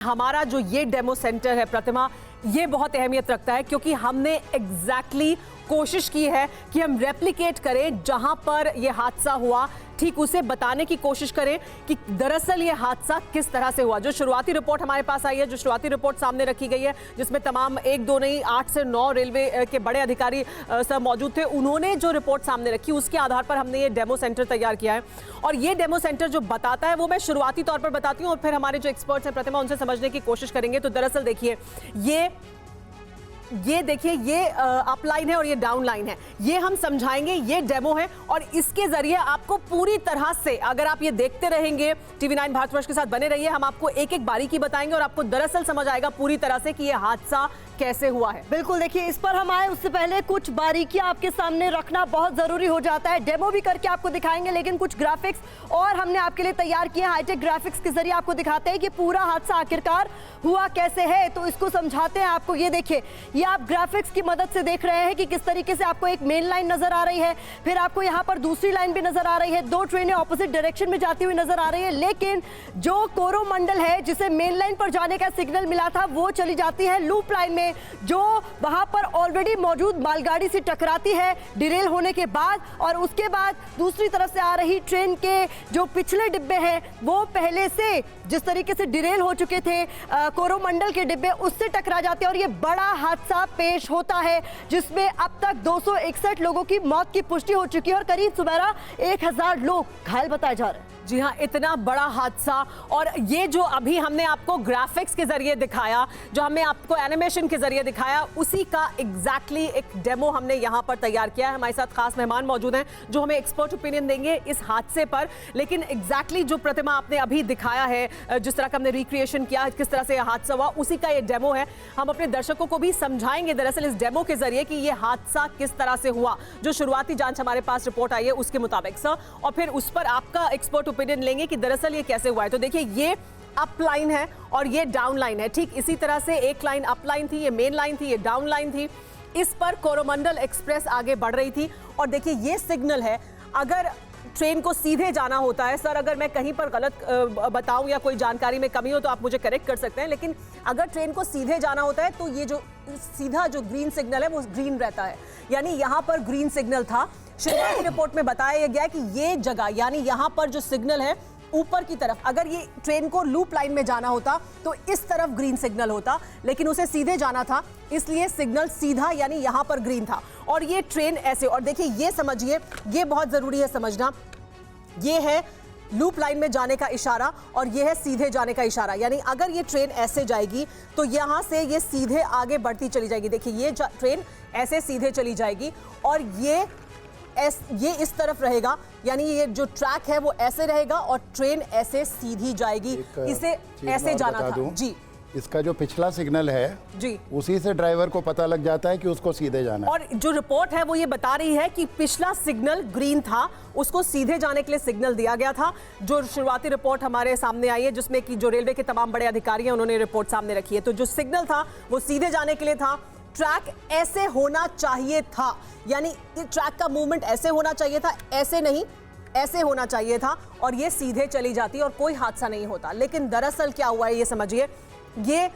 हमारा जो ये डेमो सेंटर है प्रतिमा, ये बहुत अहमियत रखता है क्योंकि हमने एग्जैक्टली कोशिश की है कि हम रेप्लिकेट करें जहां पर ये हादसा हुआ, ठीक उसे बताने की कोशिश करें कि दरअसल ये हादसा किस तरह से हुआ। जो शुरुआती रिपोर्ट हमारे पास आई है, जो शुरुआती रिपोर्ट सामने रखी गई है, जिसमें तमाम 1-2 नहीं 8 से 9 रेलवे के बड़े अधिकारी सब मौजूद थे, उन्होंने जो रिपोर्ट सामने रखी उसके आधार पर हमने ये डेमो सेंटर तैयार किया है। और ये डेमो सेंटर जो बताता है वो मैं शुरुआती तौर पर बताती हूँ और फिर हमारे जो एक्सपर्ट्स हैं प्रतिमा उनसे समझने की कोशिश करेंगे। तो दरअसल देखिए, ये देखिए, ये अप लाइन है और ये डाउन लाइन है, ये हम समझाएंगे, ये डेमो है और इसके जरिए आपको पूरी तरह से, अगर आप ये देखते रहेंगे TV9 भारतवर्ष के साथ बने रहिए, हम आपको एक एक बारीकी बताएंगे और आपको दरअसल समझ आएगा पूरी तरह से कि ये हादसा कैसे हुआ है। बिल्कुल, देखिए इस पर हम आए उससे पहले कुछ बारीकियां आपके सामने रखना बहुत जरूरी हो जाता है। डेमो भी करके आपको दिखाएंगे, लेकिन कुछ ग्राफिक्स और हमने आपके लिए तैयार किए हैं। हाईटेक ग्राफिक्स के जरिए आपको दिखाते हैं कि पूरा हादसा आखिरकार हुआ कैसे है, तो इसको समझाते हैं आपको। ये देखिए, ये आप ग्राफिक्स की मदद से देख रहे हैं कि किस तरीके से आपको एक मेन लाइन नजर आ रही है, फिर आपको यहाँ पर दूसरी लाइन भी नजर आ रही है, 2 ट्रेनें ऑपोजिट डायरेक्शन में जाती हुई नजर आ रही है। लेकिन जो कोरोमंडल है, जिसे मेन लाइन पर जाने का सिग्नल मिला था, वो चली जाती है लूप लाइन में, जो वहां पर ऑलरेडी मौजूद मालगाड़ी से टकराती है डिरेल होने के बाद। और उसके बाद दूसरी तरफ से आ रही ट्रेन के जो पिछले डिब्बे हैं, वो पहले से जिस तरीके से डिरेल हो चुके थे कोरोमंडल के डिब्बे, उससे टकरा जाते हैं और ये बड़ा हादसा पेश होता है, जिसमें अब तक 261 लोगों की मौत की पुष्टि हो चुकी है और करीब सुबह 1000 लोग घायल बताए जा रहे हैं। जी हाँ, इतना बड़ा हादसा। और ये जो अभी हमने आपको ग्राफिक्स के जरिए दिखाया, जो हमने आपको एनिमेशन के जरिए दिखाया, उसी का एग्जैक्टली एक डेमो हमने यहाँ पर तैयार किया है। हमारे साथ खास मेहमान मौजूद हैं जो हमें एक्सपर्ट ओपिनियन देंगे इस हादसे पर। लेकिन एग्जैक्टली जो प्रतिमा आपने अभी दिखाया है, जिस तरह का हमने रिक्रिएशन किया, किस तरह से यह हादसा हुआ, उसी का ये डेमो है। हम अपने दर्शकों को भी समझाएंगे दरअसल इस डेमो के जरिए कि ये हादसा किस तरह से हुआ, जो शुरुआती जांच हमारे पास रिपोर्ट आई है उसके मुताबिक सर, और फिर उस पर आपका एक्सपर्ट ओपिनियन लेंगे कि दरअसल ये कैसे हुआ है। तो देखिए, ये अप लाइन है और ये डाउन लाइन है। ठीक इसी तरह से एक लाइन अप लाइन थी, ये मेन लाइन थी, ये डाउन लाइन थी। इस पर कोरोमंडल एक्सप्रेस आगे बढ़ रही थी और देखिए ये सिग्नल है। अगर ट्रेन को सीधे जाना होता है, सर अगर मैं कहीं पर गलत बताऊं या कोई जानकारी में कमी हो तो आप मुझे करेक्ट कर सकते हैं, लेकिन अगर ट्रेन को सीधे जाना होता है तो ये जो सीधा जो ग्रीन सिग्नल है वो ग्रीन रहता है, यानी यहाँ पर ग्रीन सिग्नल था। शुरुआती रिपोर्ट में बताया गया है कि ये जगह, यानी यहाँ पर जो सिग्नल है ऊपर की तरफ, अगर ये ट्रेन को लूप लाइन में जाना होता तो इस तरफ ग्रीन सिग्नल होता, लेकिन उसे सीधे जाना था इसलिए सिग्नल सीधा यानी यहाँ पर ग्रीन था। और ये ट्रेन ऐसे, और देखिए ये समझिए, ये बहुत जरूरी है समझना, ये है लूप लाइन में जाने का इशारा और ये है सीधे जाने का इशारा। यानी अगर ये ट्रेन ऐसे जाएगी तो यहाँ से ये सीधे आगे बढ़ती चली जाएगी। देखिए ये ट्रेन ऐसे सीधे चली जाएगी और ये इस तरफ रहेगा, यानी ये जो ट्रैक है वो ऐसे रहेगा और ट्रेन ऐसे सीधी जाएगी। इसे ऐसे जाना था जी। इसका जो पिछला सिग्नल है जी, उसी से ड्राइवर को पता लग जाता है कि उसको सीधे जाना है। और जो रिपोर्ट है वो ये बता रही है कि पिछला सिग्नल ग्रीन था, उसको सीधे जाने के लिए सिग्नल दिया गया था। जो शुरुआती रिपोर्ट हमारे सामने आई है, जिसमें कि जो रेलवे के तमाम बड़े अधिकारी हैं उन्होंने रिपोर्ट सामने रखी है, तो जो सिग्नल था वो सीधे जाने के लिए था। ट्रैक ऐसे होना चाहिए था, यानी ट्रैक का मूवमेंट ऐसे होना चाहिए था, ऐसे नहीं, ऐसे होना चाहिए था और ये सीधे चली जाती और कोई हादसा नहीं होता। लेकिन दरअसल क्या हुआ है ये समझिए, ये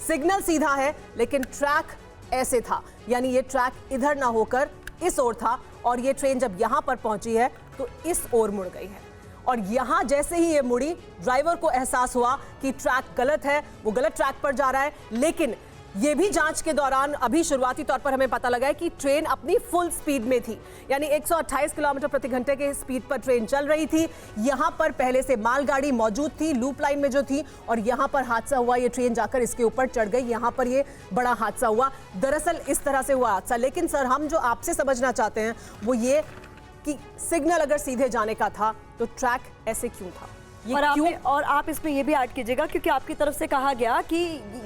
सिग्नल सीधा है लेकिन ट्रैक ऐसे था, यानी ये ट्रैक इधर ना होकर इस ओर था और ये ट्रेन जब यहां पर पहुंची है तो इस ओर मुड़ गई है। और यहां जैसे ही ये मुड़ी, ड्राइवर को एहसास हुआ कि ट्रैक गलत है, वो गलत ट्रैक पर जा रहा है। लेकिन ये भी जांच के दौरान अभी शुरुआती तौर पर हमें पता लगा है कि ट्रेन अपनी फुल स्पीड में थी, यानी 128 किलोमीटर प्रति घंटे के स्पीड पर ट्रेन चल रही थी। यहाँ पर पहले से मालगाड़ी मौजूद थी लूप लाइन में जो थी, और यहाँ पर हादसा हुआ, ये ट्रेन जाकर इसके ऊपर चढ़ गई, यहाँ पर ये बड़ा हादसा हुआ। दरअसल इस तरह से हुआ हादसा। लेकिन सर हम जो आपसे समझना चाहते हैं वो ये कि सिग्नल अगर सीधे जाने का था तो ट्रैक ऐसे क्यों था, और आप इसमें ये भी ऐड कीजिएगा, क्योंकि आपकी तरफ से कहा गया कि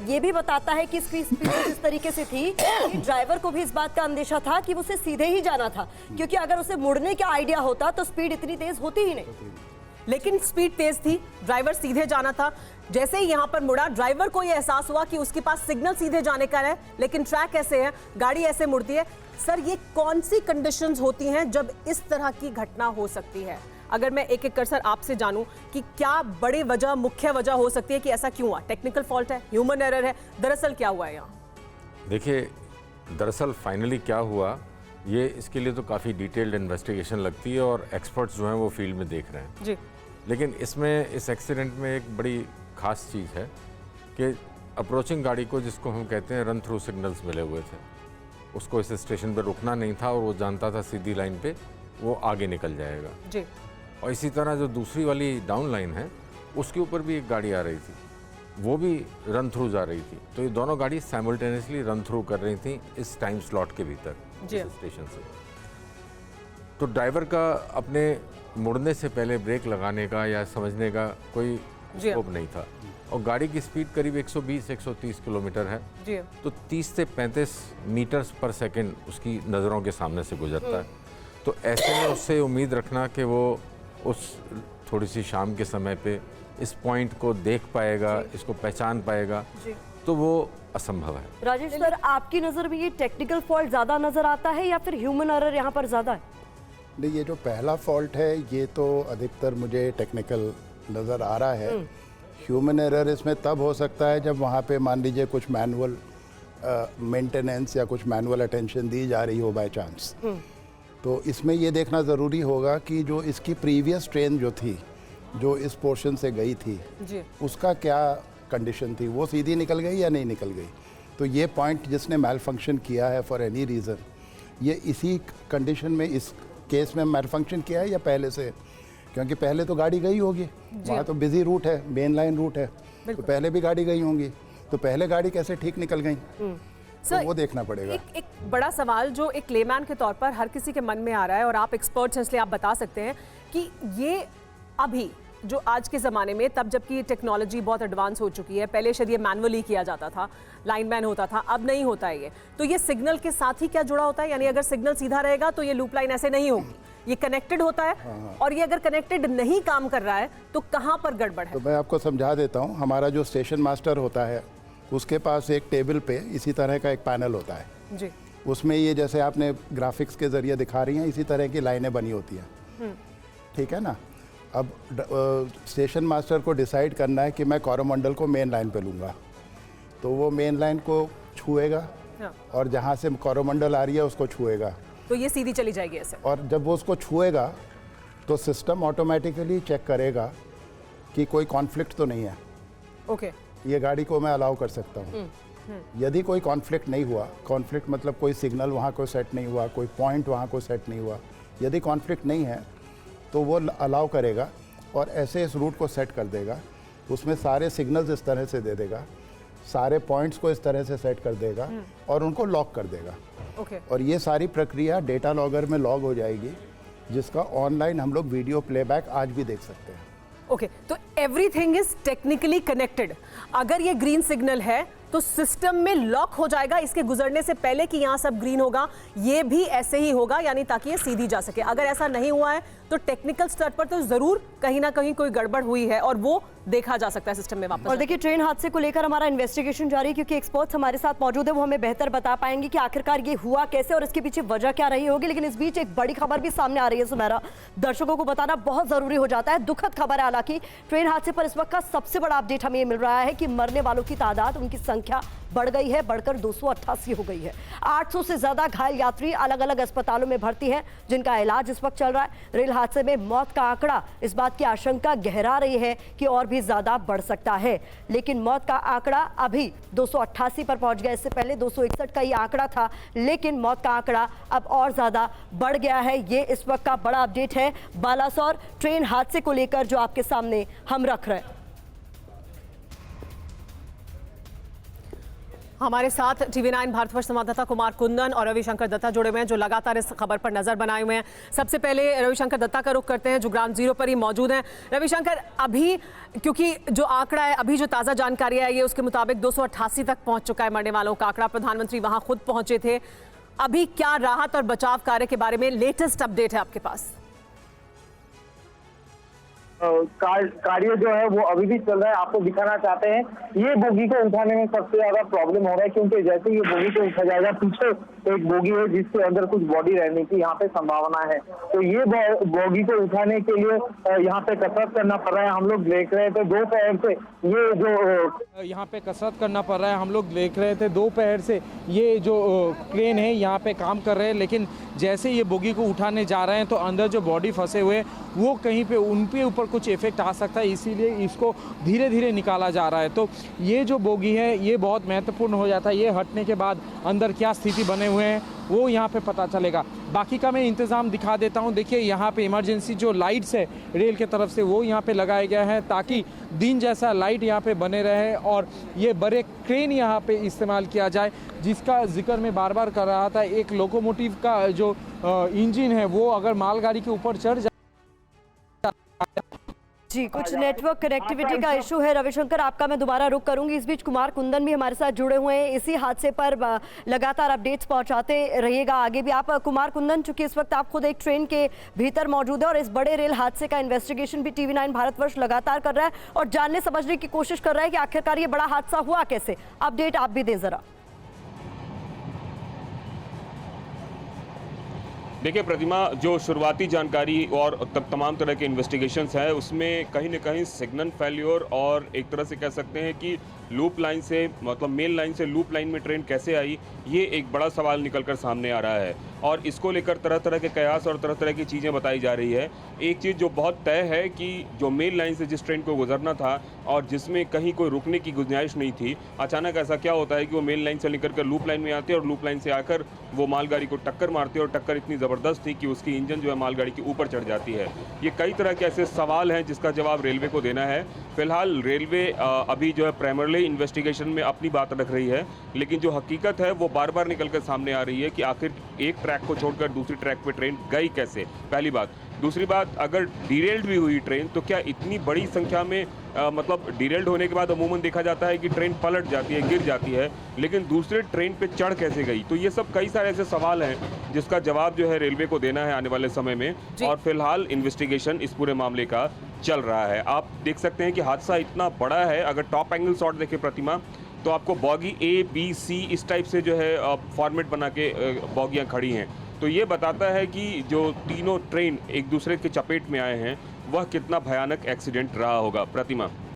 ये भी बताता है कि इसकी स्पीड इस तरीके से थी कि ड्राइवर को भी इस बात का अंदेशा था कि उसे सीधे ही जाना था, क्योंकि अगर उसे मुड़ने का आइडिया होता तो स्पीड इतनी तेज होती ही नहीं। लेकिन स्पीड तेज थी, ड्राइवर सीधे जाना था। जैसे ही यहाँ पर मुड़ा, ड्राइवर को यह एहसास हुआ कि उसके पास सिग्नल सीधे जाने का है लेकिन ट्रैक ऐसे है, गाड़ी ऐसे मुड़ती है। सर ये कौन सी कंडीशंस होती हैं जब इस तरह की घटना हो सकती है? अगर मैं एक एक कर सर आपसे जानूं कि क्या बड़ी वजह, मुख्य वजह हो सकती है कि ऐसा क्यों हुआ? टेक्निकल फॉल्ट है, ह्यूमन एरर है, दरअसल क्या हुआ है यहाँ? देखिए, दरअसल फाइनली क्या हुआ, ये इसके लिए तो काफ़ी डिटेल्ड इन्वेस्टिगेशन लगती है और एक्सपर्ट्स जो हैं वो फील्ड में देख रहे हैं जी। लेकिन इसमें, इस एक्सीडेंट में एक बड़ी खास चीज़ है कि अप्रोचिंग गाड़ी को, जिसको हम कहते हैं रन थ्रू सिग्नल्स मिले हुए थे, उसको इस स्टेशन पर रुकना नहीं था और वो जानता था सीधी लाइन पे वो आगे निकल जाएगा जी। और इसी तरह जो दूसरी वाली डाउन लाइन है उसके ऊपर भी एक गाड़ी आ रही थी, वो भी रन थ्रू जा रही थी। तो ये दोनों गाड़ी साइमल्टेनियसली रन थ्रू कर रही थी इस टाइम स्लॉट के भीतर जी इस स्टेशन से। तो ड्राइवर का अपने मुड़ने से पहले ब्रेक लगाने का या समझने का कोई स्कोप नहीं था और गाड़ी की स्पीड करीब 120-130 किलोमीटर है जी। तो 30 से 35 मीटर्स पर सेकंड उसकी नज़रों के सामने से गुजरता है। तो ऐसे में उससे उम्मीद रखना कि वो उस थोड़ी सी शाम के समय पे इस पॉइंट को देख पाएगा, इसको पहचान पाएगा, तो वो असंभव है। राजेश सर, आपकी नज़र में ये टेक्निकल फॉल्ट ज़्यादा नज़र आता है या फिर ह्यूमन एरर यहाँ पर ज़्यादा है? नहीं, ये जो पहला फॉल्ट है ये तो अधिकतर मुझे टेक्निकल नज़र आ रहा है। ह्यूमन एरर इसमें तब हो सकता है जब वहाँ पे मान लीजिए कुछ मैनुअल मेंटेनेंस या कुछ मैनुअल अटेंशन दी जा रही हो बाय चांस। तो इसमें ये देखना ज़रूरी होगा कि जो इसकी प्रीवियस ट्रेन जो थी, जो इस पोर्शन से गई थी जी। उसका क्या कंडीशन थी, वो सीधी निकल गई या नहीं निकल गई। तो ये पॉइंट जिसने मैल फंक्शन किया है फॉर एनी रीज़न, ये इसी कंडीशन में इस केस में मैल फंक्शन किया है या पहले से, क्योंकि पहले तो गाड़ी गई होगी, वहाँ तो बिजी रूट है, मेन लाइन रूट है, तो पहले भी गाड़ी गई होंगी, तो पहले गाड़ी कैसे ठीक निकल गई, तो वो देखना पड़ेगा। एक बड़ा सवाल जो एक लेमैन के तौर पर हर किसी के मन में आ रहा है और आप एक्सपर्ट्स हैं इसलिए आप बता सकते हैं कि ये अभी जो आज के ज़माने में, तब जबकि टेक्नोलॉजी बहुत एडवांस हो चुकी है, पहले शायद ये मैनुअली किया जाता था, लाइनमैन होता था, अब नहीं होता है ये, तो ये सिग्नल के साथ ही क्या जुड़ा होता है? यानी अगर सिग्नल सीधा रहेगा तो ये लूप लाइन ऐसे नहीं होगी, ये कनेक्टेड होता है। और ये अगर कनेक्टेड नहीं काम कर रहा है तो कहाँ पर गड़बड़ है? तो मैं आपको समझा देता हूँ। हमारा जो स्टेशन मास्टर होता है उसके पास एक टेबल पे इसी तरह का एक पैनल होता है जी। उसमें ये जैसे आपने ग्राफिक्स के ज़रिए दिखा रही हैं इसी तरह की लाइनें बनी होती हैं, ठीक है ना। अब स्टेशन मास्टर को डिसाइड करना है कि मैं कोरोमंडल को मेन लाइन पे लूँगा, तो वो मेन लाइन को छुएगा और जहाँ से कोरोमंडल आ रही है उसको छुएगा, तो ये सीधी चली जाएगी ऐसे। और जब वो उसको छुएगा तो सिस्टम ऑटोमेटिकली चेक करेगा कि कोई कॉन्फ्लिक्ट तो नहीं है। ओके। ये गाड़ी को मैं अलाउ कर सकता हूँ। यदि कोई कॉन्फ्लिक्ट नहीं हुआ, कॉन्फ्लिक्ट मतलब कोई सिग्नल वहाँ को सेट नहीं हुआ, कोई पॉइंट वहाँ को सेट नहीं हुआ, यदि कॉन्फ्लिक्ट नहीं है तो वो अलाउ करेगा और ऐसे इस रूट को सेट कर देगा। उसमें सारे सिग्नल्स इस तरह से दे देगा, सारे पॉइंट्स को इस तरह से सेट कर देगा और उनको लॉक कर देगा। ओके। और ये सारी प्रक्रिया डेटा लॉगर में लॉग हो जाएगी, जिसका ऑनलाइन हम लोग वीडियो प्लेबैक आज भी देख सकते हैं। ओके, तो एवरीथिंग इज टेक्निकली कनेक्टेड। अगर ये ग्रीन सिग्नल है तो सिस्टम में लॉक हो जाएगा इसके गुजरने से पहले कि यहाँ सब ग्रीन होगा, ये भी ऐसे ही होगा, यानी ताकि ये सीधी जा सके। अगर ऐसा नहीं हुआ है तो टेक्निकल स्तर पर तो जरूर कहीं ना कहीं कोई गड़बड़ हुई है और वो देखा जा सकता है सिस्टम में वापस। और देखिए, ट्रेन हादसे को लेकर हमारा इन्वेस्टिगेशन जारी है, क्योंकि एक्सपर्ट्स हमारे साथ मौजूद है, वो हमें बेहतर बता पाएंगे कि आखिरकार ये हुआ कैसे और इसके पीछे वजह क्या रही होगी। लेकिन इस बीच एक बड़ी खबर भी सामने आ रही है सुमेरा, दर्शकों को बताना बहुत जरूरी हो जाता है। दुखद खबर है हालांकि। ट्रेन हादसे पर इस वक्त का सबसे बड़ा अपडेट हमें ये मिल रहा है कि मरने वालों की तादाद, उनकी संख्या बढ़ गई है, बढ़कर 288 हो गई है। 800 से ज्यादा घायल यात्री अलग अलग अस्पतालों में भर्ती हैं, जिनका इलाज इस वक्त चल रहा है। रेल हादसे में मौत का आंकड़ा इस बात की आशंका गहरा रही है कि और भी ज्यादा बढ़ सकता है, लेकिन मौत का आंकड़ा अभी 288 पर पहुंच गया। इससे पहले 261 का ये आंकड़ा था, लेकिन मौत का आंकड़ा अब और ज्यादा बढ़ गया है। ये इस वक्त का बड़ा अपडेट है बालासोर ट्रेन हादसे को लेकर जो आपके सामने हम रख रहे हैं। हमारे साथ TV9 भारतवर्ष संवाददाता कुमार कुंदन और रविशंकर दत्ता जुड़े हुए हैं, जो लगातार इस खबर पर नजर बनाए हुए हैं। सबसे पहले रविशंकर दत्ता का रुख करते हैं, जो ग्राउंड जीरो पर ही मौजूद हैं। रविशंकर, अभी क्योंकि जो आंकड़ा है, अभी जो ताज़ा जानकारी है, ये उसके मुताबिक 288 तक पहुंच चुका है मरने वालों का आंकड़ा। प्रधानमंत्री वहां खुद पहुंचे थे। अभी क्या राहत और बचाव कार्य के बारे में लेटेस्ट अपडेट है आपके पास? कार्य जो है वो अभी भी चल रहा है। आपको दिखाना चाहते हैं, ये बोगी को उठाने में सबसे ज्यादा प्रॉब्लम हो रहा है, क्योंकि जैसे ये बोगी को उठा जाएगा, पीछे एक बोगी है जिसके अंदर कुछ बॉडी रहने की यहाँ पे संभावना है। तो ये बोगी को उठाने के लिए यहाँ पे कसरत करना पड़ रहा है। हम लोग देख रहे थे दोपहर से ये जो यहाँ पे कसरत करना पड़ रहा है। हम लोग देख रहे थे दोपहर से ये जो क्रेन है यहाँ पे काम कर रहे हैं, लेकिन जैसे ये बोगी को उठाने जा रहे हैं तो अंदर जो बॉडी फंसे हुए वो कहीं पे उन पे ऊपर कुछ इफेक्ट आ सकता है, इसीलिए इसको धीरे धीरे निकाला जा रहा है। तो ये जो बोगी है ये बहुत महत्वपूर्ण हो जाता है। ये हटने के बाद अंदर क्या स्थिति बने हुए हैं वो यहाँ पे पता चलेगा। बाकी का मैं इंतज़ाम दिखा देता हूँ। देखिए यहाँ पे इमरजेंसी जो लाइट्स है रेल के तरफ से वो यहाँ पे लगाया गया है ताकि दिन जैसा लाइट यहाँ पे बने रहे, और ये बड़े क्रेन यहाँ पे इस्तेमाल किया जाए, जिसका जिक्र मैं बार बार कर रहा था। एक लोकोमोटिव का जो इंजन है वो अगर मालगाड़ी के ऊपर चढ़ जाए। जी, कुछ नेटवर्क कनेक्टिविटी का इशू है। रविशंकर, आपका मैं दोबारा रुक करूंगी। इस बीच कुमार कुंदन भी हमारे साथ जुड़े हुए हैं, इसी हादसे पर लगातार अपडेट्स पहुंचाते रहिएगा आगे भी आप। कुमार कुंदन, चूंकि इस वक्त आप खुद एक ट्रेन के भीतर मौजूद है और इस बड़े रेल हादसे का इन्वेस्टिगेशन भी TV9 भारतवर्ष लगातार कर रहा है और जानने समझने की कोशिश कर रहा है कि आखिरकार ये बड़ा हादसा हुआ कैसे। अपडेट आप भी दें जरा। देखिए प्रतिमा, जो शुरुआती जानकारी और तमाम तरह के इन्वेस्टिगेशंस हैं उसमें कहीं न कहीं सिग्नल फेल्योर और एक तरह से कह सकते हैं कि लूप लाइन से, मतलब मेन लाइन से लूप लाइन में ट्रेन कैसे आई, ये एक बड़ा सवाल निकलकर सामने आ रहा है। और इसको लेकर तरह तरह के कयास और तरह तरह की चीज़ें बताई जा रही है। एक चीज़ जो बहुत तय है कि जो मेन लाइन से जिस ट्रेन को गुजरना था और जिसमें कहीं कोई रुकने की गुंजाइश नहीं थी, अचानक ऐसा क्या होता है कि वो मेन लाइन से निकल कर लूप लाइन में आते हैं और लूप लाइन से आकर वो मालगाड़ी को टक्कर मारते हैं और टक्कर इतनी ज़बरदस्त थी कि उसकी इंजन जो है मालगाड़ी के ऊपर चढ़ जाती है। ये कई तरह के ऐसे सवाल हैं जिसका जवाब रेलवे को देना है। फिलहाल रेलवे अभी जो है प्राइमरली इन्वेस्टिगेशन में अपनी बात रख रही है, लेकिन जो हकीकत है वो बार बार निकल कर सामने आ रही है कि आखिर एक ट्रैक को छोड़कर दूसरी ट्रैक पे ट्रेन गई कैसे, पहली बात। दूसरी बात, अगर डीरेल्ड भी हुई ट्रेन तो क्या इतनी बड़ी संख्या में मतलब डीरेल्ड होने के बाद अमूमन देखा जाता है कि ट्रेन पलट जाती है, गिर जाती है, लेकिन दूसरे ट्रेन पे चढ़ कैसे गई। तो ये सब कई सारे ऐसे सवाल हैं जिसका जवाब जो है रेलवे को देना है आने वाले समय में। और फिलहाल इन्वेस्टिगेशन इस पूरे मामले का चल रहा है। आप देख सकते हैं कि हादसा इतना बड़ा है, अगर टॉप एंगल शॉट देखें प्रतिमा तो आपको बॉगी A, B, C इस टाइप से जो है फॉर्मेट बना के बॉगियाँ खड़ी हैं। तो ये बताता है कि जो तीनों ट्रेन एक दूसरे के चपेट में आए हैं वह कितना भयानक एक्सीडेंट रहा होगा। प्रतिमा।